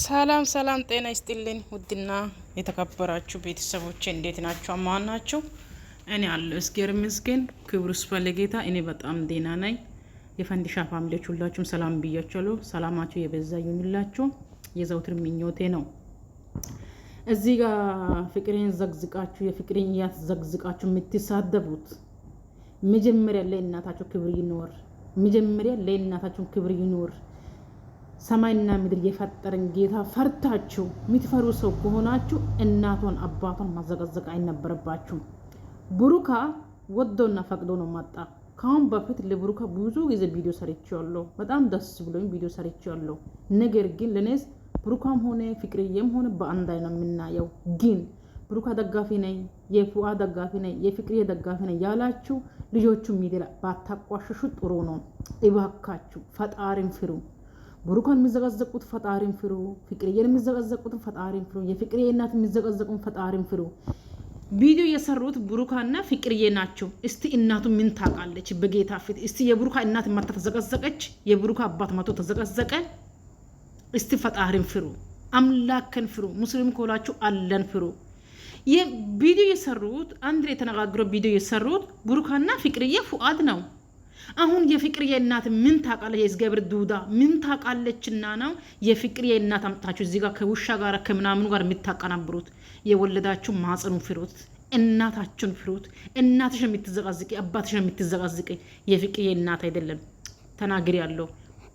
ሰላም ሰላም ጤና ይስጥልኝ ውድና የተከበራችሁ ቤተሰቦቼ እንዴት ናችሁ? አማን ናችሁ? እኔ አለሁ እስኪር ምስኪን ክብሩስ ፈለጌታ እኔ በጣም ደህና ነኝ። የፈንዲሻ ፋሚሊዎች ሁላችሁም ሰላም ብያችኋለሁ። ሰላማችሁ የበዛ ይሁንላችሁ የዘውትር ምኞቴ ነው። እዚህ ጋር ፍቅሬን ዘግዝቃችሁ የፍቅሬን ያዘግዝቃችሁ የምትሳደቡት መጀመሪያ ለእናታችሁ ክብር ይኖር። መጀመሪያ ለእናታችሁ ክብር ይኖር። ሰማይና ምድር የፈጠረን ጌታ ፈርታችሁ የምትፈሩ ሰው ከሆናችሁ እናቷን አባቷን ማዘጋዘቅ አይነበረባችሁም። ብሩካ ወዶና ፈቅዶ ነው መጣ። ካሁን በፊት ለብሩካ ብዙ ጊዜ ቪዲዮ ሰርቻለሁ። በጣም ደስ ብሎኝ ቪዲዮ ሰርቻለሁ። ነገር ግን ለኔስ ብሩካም ሆነ ፍቅርዬም ሆነ በአንድ አይነት የምናየው ግን ብሩካ ደጋፊ ነኝ፣ የፉአ ደጋፊ ነኝ፣ የፍቅርዬ ደጋፊ ነኝ ያላችሁ ልጆቹ ሚዲያ ባታቋሽሹ ጥሩ ነው። እባካችሁ ፈጣሪን ፍሩ። ብሩካን የሚዘጋዘቁት ፈጣሪን ፍሩ። ፍቅርዬን የሚዘጋዘቁት ፈጣሪን ፍሩ። የፍቅርዬ እናት የሚዘጋዘቁት ፈጣሪን ፍሩ። ቪዲዮ የሰሩት ብሩካና ፍቅርዬ ናቸው። እስቲ እናቱ ምን ታውቃለች? በጌታ ፊት እስቲ የብሩካ እናት መታ ተዘቀዘቀች፣ የብሩካ አባት መቶ ተዘቀዘቀ። እስቲ ፈጣሪን ፍሩ፣ አምላክን ፍሩ። ሙስሊም ኮላችሁ አለን ፍሩ። የቪዲዮ የሰሩት አንድ ላይ ተነጋግረው ቪዲዮ የሰሩት ብሩካና ፍቅርዬ ፉአድ ነው። አሁን የፍቅርዬ እናት ምን ታውቃለች? የእግዚአብሔር ዱዳ ምን ታውቃለችና ነው የፍቅርዬ እናት አምጣችሁ እዚህ ጋር ከውሻ ጋር ከምናምኑ ጋር የምታቀናብሩት? የወለዳችሁ ማጽኑ ፍሩት፣ እናታችሁን ፍሩት። እናትሽን የምትዘጋዝቂ አባትሽን የምትዘጋዝቂ የፍቅርዬ እናት አይደለም። ተናግሪ ያለው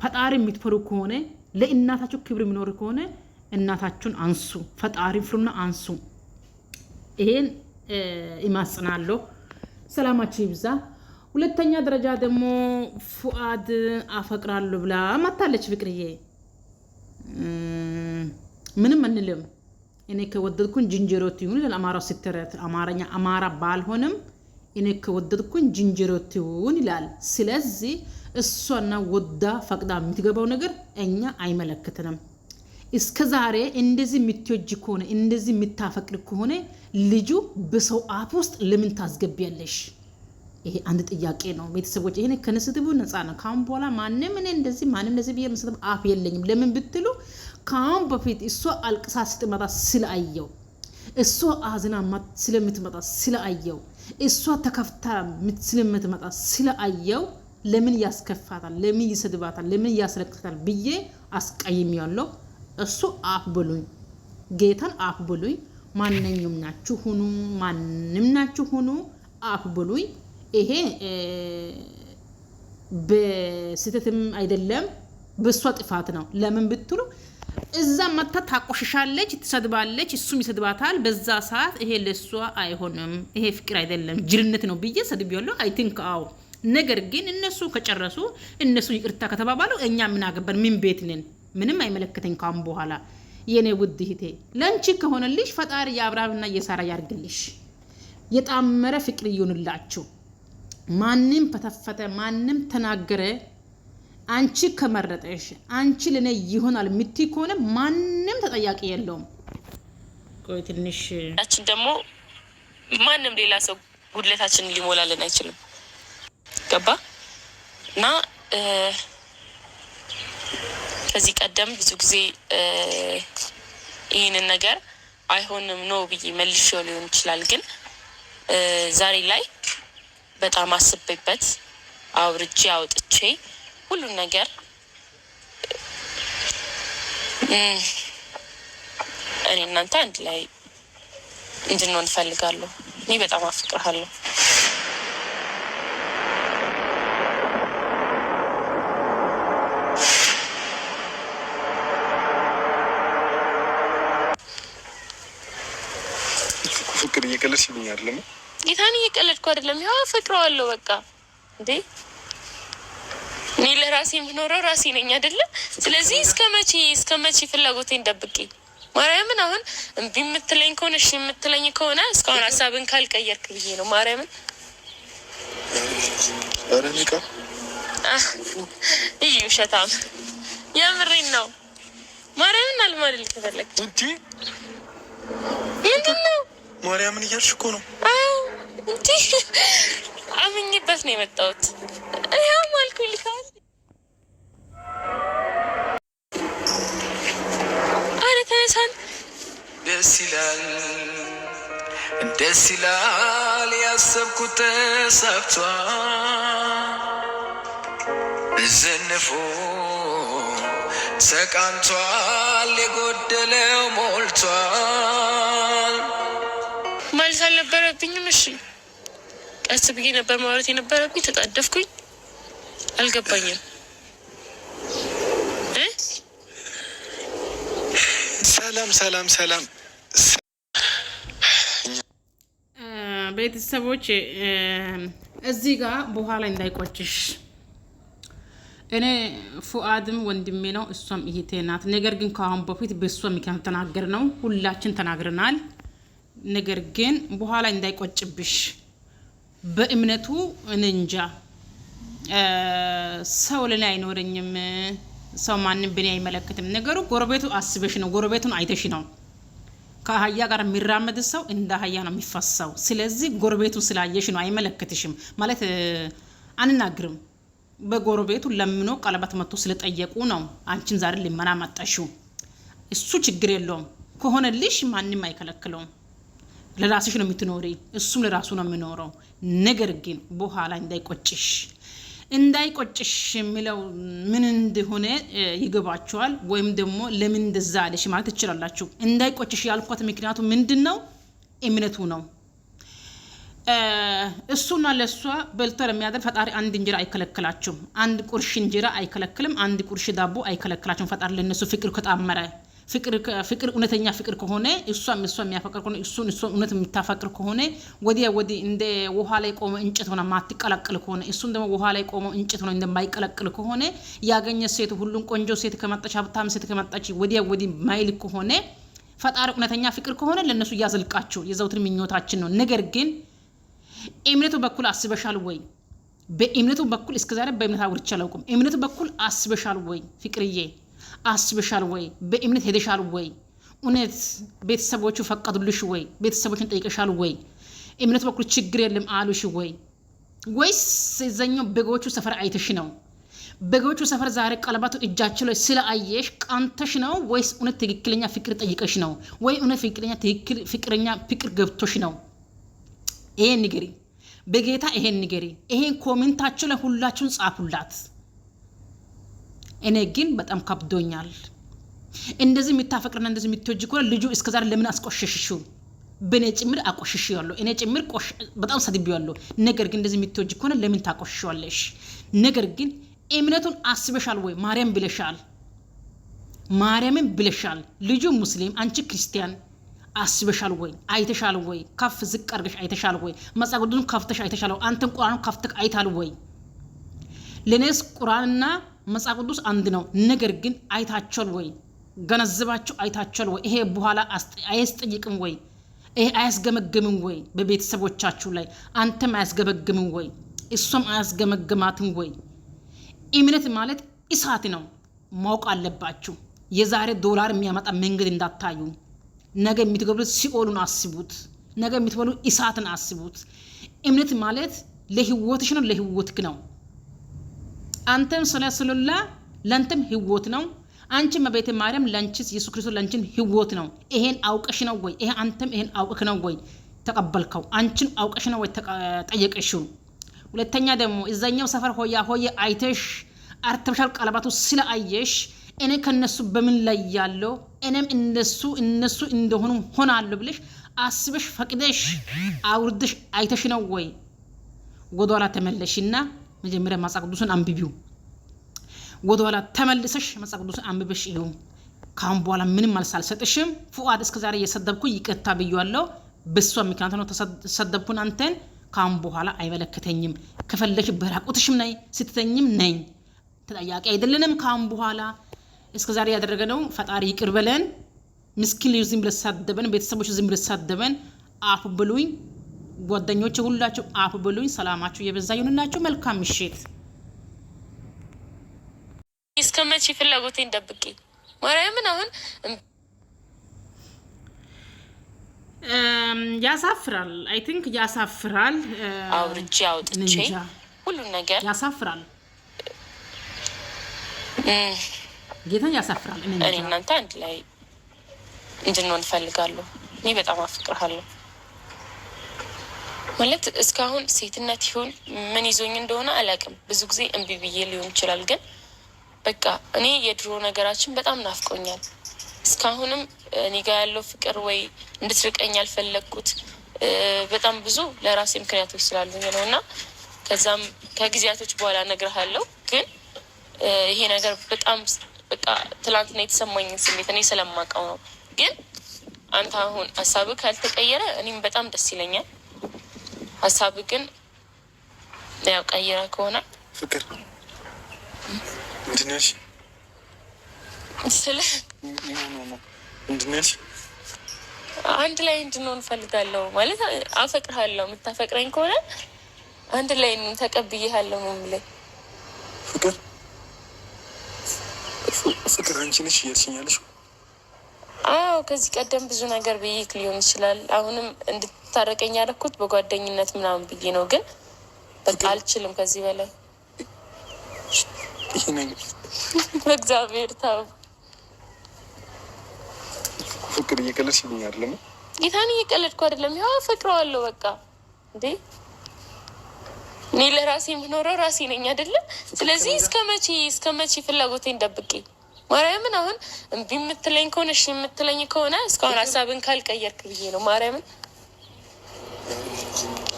ፈጣሪ የምትፈሩ ከሆነ ለእናታችሁ ክብር የሚኖር ከሆነ እናታችሁን አንሱ፣ ፈጣሪ ፍሩና አንሱ። ይሄን ይማጽናለሁ። ሰላማችሁ ይብዛ። ሁለተኛ ደረጃ ደግሞ ፉአድ አፈቅራለሁ ብላ ማታለች ፍቅርዬ። ምንም አንልም። እኔ ከወደድኩኝ ጅንጀሮት ይሁን ይላል አማራው ሲተረት። አማርኛ አማራ ባልሆንም እኔ ከወደድኩኝ ጅንጀሮት ይሁን ይላል። ስለዚህ እሷና ወዳ ፈቅዳ የምትገባው ነገር እኛ አይመለከተንም። እስከ ዛሬ እንደዚህ የምትወጂ ከሆነ እንደዚህ የምታፈቅር ከሆነ ልጁ በሰው አፍ ውስጥ ለምን ታስገቢያለሽ? ይሄ አንድ ጥያቄ ነው። ቤተሰቦች ይሄን ከነስድቡ ነፃ ነው። ካሁን በኋላ ማንም እኔ እንደዚህ ማንም እንደዚህ ብዬ መስጠት አፍ የለኝም። ለምን ብትሉ ካሁን በፊት እሷ አልቅሳ ስትመጣ ስለአየው፣ እሷ አዝና ስለምትመጣ ስለአየው፣ እሷ ተከፍታ ስለምትመጣ ስለአየው ለምን ያስከፋታል? ለምን ይሰድባታል? ለምን ያስለቅሳታል ብዬ አስቀይሜያለሁ። እሱ አፍ ብሉኝ፣ ጌታን አፍ ብሉኝ። ማንኛውም ናችሁ ሁኑ፣ ማንም ናችሁ ሁኑ፣ አፍ ብሉኝ። ይሄ በስተትም አይደለም በሷ ጥፋት ነው። ለምን ብትሉ እዛ መታ ታቆሽሻለች፣ ትሰድባለች፣ እሱም ይሰድባታል። በዛ ሰዓት ይሄ ለሷ አይሆንም፣ ይሄ ፍቅር አይደለም ጅልነት ነው ብዬ ሰድቤያለሁ። አይ ቲንክ አዎ። ነገር ግን እነሱ ከጨረሱ እነሱ ይቅርታ ከተባባሉ እኛ ምን አገባን? ምን ቤት ነን? ምንም አይመለከተኝ ካሁን በኋላ። የኔ ውድ እህቴ ለንቺ ከሆነልሽ ፈጣሪ የአብርሃምና የሳራ ያርግልሽ። የጣመረ ፍቅር ይሁንላችሁ። ማንም ፈተፈተ ማንም ተናገረ፣ አንቺ ከመረጠሽ አንቺ ለኔ ይሆናል ምትይ ከሆነ ማንም ተጠያቂ የለውም። ቆይ ትንሽ አችን ደግሞ ማንም ሌላ ሰው ጉድለታችንን ሊሞላልን አይችልም። ገባ እና ከዚህ ቀደም ብዙ ጊዜ ይህንን ነገር አይሆንም ነው ብዬ መልሼው ሊሆን ይችላል። ግን ዛሬ ላይ በጣም አስቤበት አውርቼ አውጥቼ ሁሉን ነገር እኔ እናንተ አንድ ላይ እንድንሆን እፈልጋለሁ። እኔ በጣም አፍቅርሃለሁ። ፍቅር እየቀለድሽ ይሉኝ አይደለም? ጌታን እየቀለድኩ አይደለም። ያው አፈቅረዋለሁ በቃ እንዴ። እኔ ለራሴ የምኖረው ራሴ ነኝ አይደለ? ስለዚህ እስከ መቼ ፍላጎቴን ደብቄ ማርያምን። አሁን እምቢ የምትለኝ ከሆነ እሺ የምትለኝ ከሆነ እስካሁን ሀሳብን ካልቀየርክ ብዬ ነው ማርያምን። ኧረ ንቃ ይህ ውሸታም የምሬን ነው ማርያምን። አልማልል ከፈለግ እንጂ ምንድን ነው ማርያምን እያልሽ እኮ ነው። እንጂ አምኜበት ነው የመጣሁት። ይኸው ማልኩ ልካል ያነሳን ደስ ይላል ያሰብኩት ተሳክቷል ዘንፎ ሰቃንቷል የጎደለው ሞልቷል ማለት አልነበረብኝም እሺ ቀስ ብዬ ነበር ማውራት የነበረብኝ ተጣደፍኩኝ አልገባኝም ሰላም ቤተሰቦች እዚህ ጋር በኋላ እንዳይቆጭሽ እኔ ፉአድም ወንድሜ ነው እሷም እህቴ ናት ነገር ግን ካሁን በፊት በሷ ምክንያት ተናገር ነው ሁላችን ተናግረናል ነገር ግን በኋላ እንዳይቆጭብሽ በእምነቱ እንንጃ ሰው ለኔ አይኖርኝም ሰው ማንንም በኔ አይመለከትም ነገሩ ጎረቤቱ አስበሽ ነው ጎረቤቱን አይተሽ ነው ከአህያ ጋር የሚራመድ ሰው እንደ አህያ ነው የሚፈሳው ስለዚህ ጎረቤቱ ስላየሽ ነው አይመለከትሽም ማለት አንናግርም በጎረቤቱ ለምኖ ቀለበት መጥቶ ስለጠየቁ ነው አንቺን ዛሬ ለማና መጣሽው እሱ ችግር የለውም ከሆነልሽ ማንንም አይከለክለውም ለራስሽ ነው የምትኖሪ እሱም ለራሱ ነው የሚኖረው ነገር ግን በኋላ እንዳይቆጭሽ የሚለው ምን እንደሆነ ይገባችኋል ወይም ደግሞ ለምን እንደዛ አለሽ ማለት ትችላላችሁ እንዳይቆጭሽ ያልኳት ምክንያቱ ምንድነው እምነቱ ነው እሱና ለሷ በልቶ ለሚያደር ፈጣሪ አንድ እንጀራ አይከለክላችሁም አንድ ቁርሽ እንጀራ አይከለክልም አንድ ቁርሽ ዳቦ አይከለክላችሁም ፈጣሪ ለነሱ ፍቅር ከጣመረ ፍቅር እውነተኛ ፍቅር ከሆነ እሷም የሚያፈቅር ከሆነ እሱን እውነት የምታፈቅር ከሆነ ወዲያ እንደ ውሃ ላይ ቆመ እንጨት ሆነ ማትቀላቅል ከሆነ እሱም ደግሞ ውሃ ላይ ቆመ እንጨት ሆነ እንደማይቀላቅል ከሆነ ያገኘ ሴት ሁሉን ቆንጆ ሴት ከመጣች ሀብታም ሴት ከመጣች ወዲያ ማይል ከሆነ ፈጣሪ እውነተኛ ፍቅር ከሆነ ለነሱ ያዘልቃቸው የዘውትር ምኞታችን ነው ነገር ግን እምነቱ በኩል አስበሻል ወይ በእምነቱ በኩል እስከዛሬ በእምነት አውርቼ አላውቅም እምነቱ በኩል አስበሻል ወይ ፍቅርዬ አስበሻል ወይ በእምነት ሄደሻል ወይ እውነት ቤተሰቦቹ ፈቀዱልሽ ወይ ቤተሰቦችን ጠይቀሻል ወይ እምነቱ በኩል ችግር የለም አሉሽ ወይ ወይስ ዘኛው በጎቹ ሰፈር አይተሽ ነው በጎቹ ሰፈር ዛሬ ቀለባቱ እጃቸው ላይ ስለአየሽ ቃንተሽ ነው ወይስ እውነት ትክክለኛ ፍቅር ጠይቀሽ ነው ወይ እውነት ፍቅረኛ ፍቅር ገብቶሽ ነው ይሄን ንገሪ በጌታ ይሄን ንገሪ ይሄን ኮሜንታችሁ ላይ ሁላችሁን ጻፉላት እኔ ግን በጣም ከብዶኛል እንደዚህ የሚታፈቅርና እንደዚህ የሚትወጂ ኮለ ልጁ እስከዛሬ ለምን አስቆሽሽሽው በኔ ጭምር አቆሽሽያለሁ እኔ ጭምር በጣም ሰድብያለሁ ነገር ግን እንደዚህ የሚትወጂ ኮለ ለምን ታቆሽሽዋለሽ ነገር ግን እምነቱን አስበሻል ወይ ማርያምን ብለሻል ልጁ ሙስሊም አንቺ ክርስቲያን አስበሻል ወይ አይተሻል ወይ ከፍ ዝቅ አርገሽ አይተሻል ወይ መጻጉዱን ከፍተሽ አይተሻል አንተን ቁርአን ከፍተክ አይታል ወይ ለኔስ ቁርአንና መጻጉዱስ አንድ ነው ነገር ግን አይታቸል ወይ ገነዝባቸው አይታቸል ወይ ይሄ በኋላ አያስጠይቅም ወይ ይሄ አያስገመግምም ወይ በቤተሰቦቻችሁ ላይ አንተም አያስገመግምም ወይ እሱም አያስገመግማትም ወይ እምነት ማለት እሳት ነው ማወቅ አለባችሁ የዛሬ ዶላር የሚያመጣ መንገድ እንዳታዩ ነገ የምትገቡት ሲኦሉን አስቡት ነገ የምትበሉ እሳትን አስቡት እምነት ማለት ለህይወትሽ ነው ለህይወትክ ነው አንተም ሰለላ ለአንተም ህይወት ነው አንቺ መቤተ ማርያም ለአንቺስ ኢየሱስ ክርስቶስ ለአንቺን ህይወት ነው ይሄን አውቀሽ ነው ወይ ይሄ አንተም ይሄን አውቀክ ነው ወይ ተቀበልከው አንቺን አውቀሽ ነው ወይ ጠየቀሽው ሁለተኛ ደግሞ እዛኛው ሰፈር ሆያ አይተሽ አርተብሻል ቀለባቱ ስለአየሽ እኔ ከነሱ በምን ላይ ያለው እኔም እነሱ እንደሆኑ ሆናለሁ ብለሽ አስበሽ ፈቅደሽ አውርደሽ አይተሽ ነው ወይ ወደኋላ ተመለሽና መጀመሪያ መጽሐፍ ቅዱስን አንብቢው ወደኋላ ተመልሰሽ መጽሐፍ ቅዱስን አንብበሽ ይሁን ካሁን በኋላ ምንም መልስ አልሰጥሽም ፉአድ እስከዛሬ እየሰደብኩ ይቅርታ ብያለሁ በሷ ምክንያት ነው ተሰደብኩን አንተን ካሁን በኋላ አይመለከተኝም ከፈለሽ በራቁትሽም ነይ ስትተኝም ነይ ተጠያቂ አይደለንም ካሁን በኋላ እስከዛሬ ያደረገነው ፈጣሪ ይቅር በለን ምስኪን ልጅ ዝም ብለህ ሳደበን ቤተሰቦች ዝም ብለህ ሳደበን አፍ ብሉኝ ጓደኞቼ ሁላችሁ አፍ ብሉኝ ሰላማችሁ የበዛ ይሁንላችሁ መልካም ምሽት እስከመቼ ፍላጎቴን ደብቄ ማርያምን አሁን ያሳፍራል አይ ቲንክ ያሳፍራል አውርጄ አውጥቼ ሁሉ ነገር ያሳፍራል ጌታ ያሳፍራል እኔ እናንተ አንድ ላይ እንድንሆን እፈልጋለሁ። እኔ በጣም አፍቅርሃለሁ ማለት እስካሁን ሴትነት ይሁን ምን ይዞኝ እንደሆነ አላውቅም። ብዙ ጊዜ እምቢ ብዬ ሊሆን ይችላል፣ ግን በቃ እኔ የድሮ ነገራችን በጣም ናፍቆኛል። እስካሁንም እኔ ጋር ያለው ፍቅር ወይ እንድትርቀኝ ያልፈለግኩት በጣም ብዙ ለራሴ ምክንያቶች ስላሉኝ ነው እና ከዛም ከጊዜያቶች በኋላ እነግርሃለሁ። ግን ይሄ ነገር በጣም በቃ ትላንትና የተሰማኝን ስሜት እኔ ስለማውቀው ነው። ግን አንተ አሁን ሀሳብህ ካልተቀየረ እኔም በጣም ደስ ይለኛል። ሀሳብህ ግን ያው ቀይረ ከሆነ ፍቅር ምንድን ነው ያልሽ? ስለ ምንድን ነው ያልሽ? አንድ ላይ እንድንሆን እፈልጋለሁ ማለት አፈቅርሃለሁ። የምታፈቅረኝ ከሆነ አንድ ላይ ተቀብዬሃለሁ ነው የምልህ። ፍቅር ፍቅር አንቺ ነሽ እያልሽኝ ያለሽው? አዎ ከዚህ ቀደም ብዙ ነገር ብዬሽ ሊሆን ይችላል። አሁንም እንድታረቀኝ ያደረኩት በጓደኝነት ምናምን ብዬ ነው። ግን በቃ አልችልም ከዚህ በላይ ይሄ ነገር በእግዚአብሔር ተው። ፍቅር እየቀለድሽልኝ አይደለም? ጌታን እየቀለድኩ አይደለም። ያው አፈቅረዋለሁ በቃ እንዴ እኔ ለራሴ የምኖረው ራሴ ነኝ አይደለም? ስለዚህ እስከ መቼ ፍላጎቴን ደብቄ ማርያምን። አሁን እምቢ የምትለኝ ከሆነ እሺ የምትለኝ ከሆነ እስካሁን ሀሳብን ካልቀየርክ ብዬ ነው ማርያምን።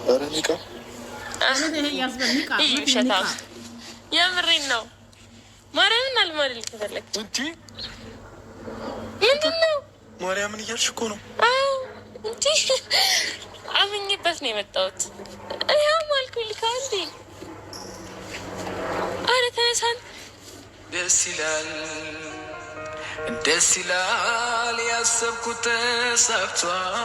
ኧረ ኒቃ ይሸታ የምሬን ነው ማርያምን። አልማልል ከፈለግ እንዲ ምንድን ነው ማርያምን እያልሽ እኮ ነው። አዎ እንዲ አምኜበት ነው የመጣሁት። ያው ማልኩ ልካ እንዴ አረ ተነሳን። ደስ ይላል ያሰብኩት ተሳክቷል።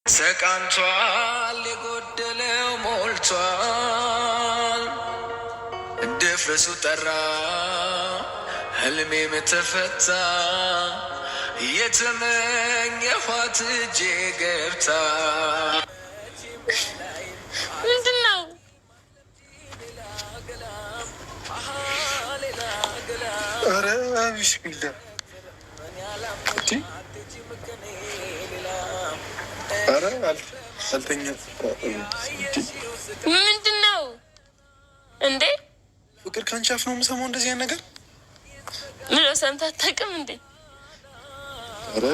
ተቃንቷል፣ የጎደለው ሞልቷል። ድፍረሱ ጠራ፣ ህልሜም ተፈታ። የተመኘኋት እጄ ገብታ ምንድን ነው ኧረ ቢስሚላ ኧረ አልተኛም። ምንድን ነው እንዴ? ፍቅር ከአንቺ አፍ ነው የምሰማው እንደዚህ አይነት ነገር። ምን ነው ሰምተህ አታውቅም እንዴ? ኧረ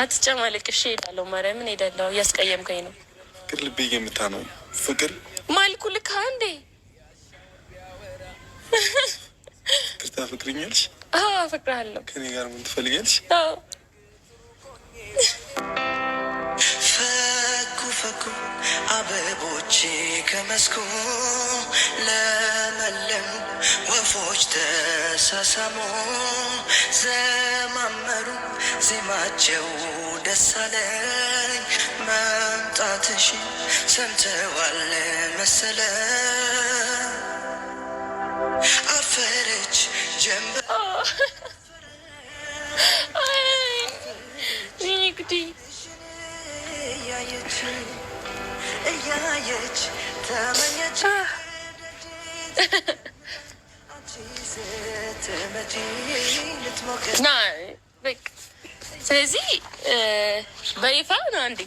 አትጨማለቅ እሺ። እሄዳለሁ ማርያምን እሄዳለሁ። እያስቀየምከኝ ነው። ፍቅር ልቤ እየመታ ነው። ፍቅር ማልኩ ልካ እንዴ? ፍቅር ታፈቅሪኛለሽ? አዎ አፈቅርሃለሁ። ከኔ ጋር ምን ትፈልጊያለሽ? አዎ ፈኩ አበቦች ከመስኩ ለመለሙ፣ ወፎች ተሳሳሙ፣ ዘማመሩ ዜማቸው ደስ አለኝ። መምጣትሽ ሰምተዋል መሰለ አፈረች ጀንበር እያየች ተመኘች ና በቃ። ስለዚህ በይፋ ና እንዴ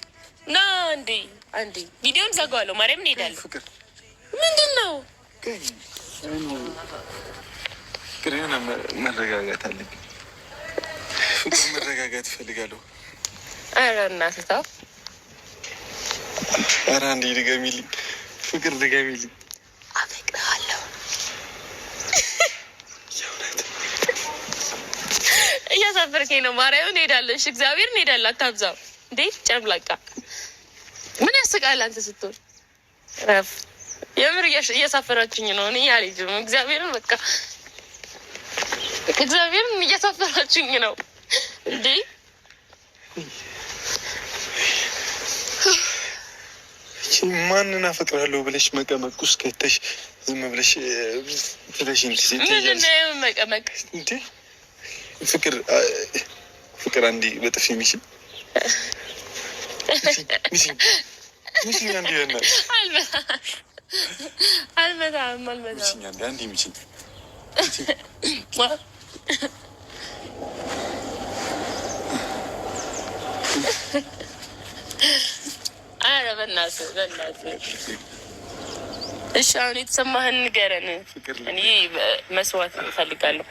ና እንዴ አንዴ ቪዲዮን ዘጋዋለሁ። ማርያም እንሄዳለን። ፍቅር ምንድን ነው? ፍቅር የሆነ መረጋጋት አለብኝ። ፍቅር መረጋጋት እፈልጋለሁ። ኧረ እናትህ ተው። ኧረ አንዴ ድገሚልኝ ፍቅር ድገሚልኝ። አፈቅርሃለሁ። እያሳፈርከኝ ነው። ማርያምን እንሄዳለን። እሺ እግዚአብሔር እንሄዳለን። አታብዛው እንዴ ጨምላቃ። ምን ያስቃል አንተ ስትሆን? ረፍ የምር እያሳፈራችኝ ነው። እኔ ያልሄድም እግዚአብሔርን በቃ እግዚአብሔርን እያሳፈራችኝ ነው እንዴ። ማንን አፈቅራለሁ ብለሽ መቀመቅ ውስጥ ከተሽ ዝም ብለሽ ትለሽኝ መቀመቅ እንዴ? ፍቅር አንዴ በጥፊ ሚሽን ምሽኛ እንዲሆነ አልመታም ምሽኛ እንዲ አንድ ምሽኝ ኧረ በእናትህ እሺ አሁን የተሰማህን ንገረን። እኔ መስዋዕት እፈልጋለሁ።